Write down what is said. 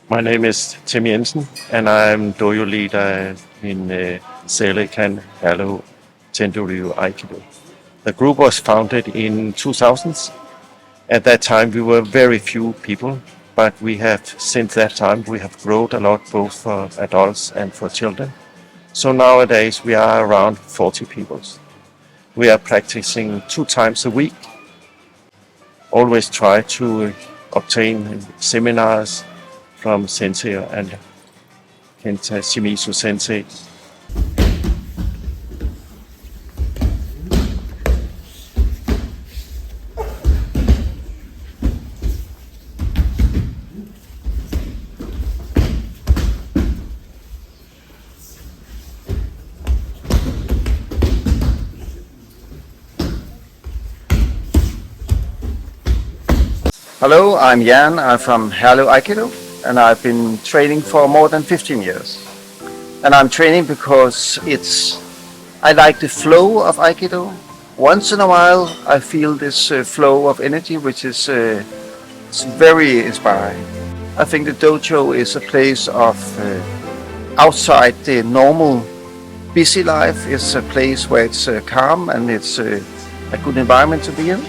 My name is Tim Jensen, and I'm Dojo leader in Tendokan Tendoryu Aikido. The group was founded in 2000s. At that time, we were very few people, but we have, since that time, we have grown a lot, both for adults and for children. So nowadays, we are around 40 people. We are practicing 2 times a week. Always try to obtain seminars from Sensei and Kenta Shimizu Sensei. Hello, I'm Jan. I'm from Aikido, and I've been training for more than 15 years. And I'm training because I like the flow of Aikido. Once in a while, I feel this flow of energy, which is it's very inspiring. I think the dojo is a place of outside the normal busy life. It's a place where it's calm and it's a good environment to be in.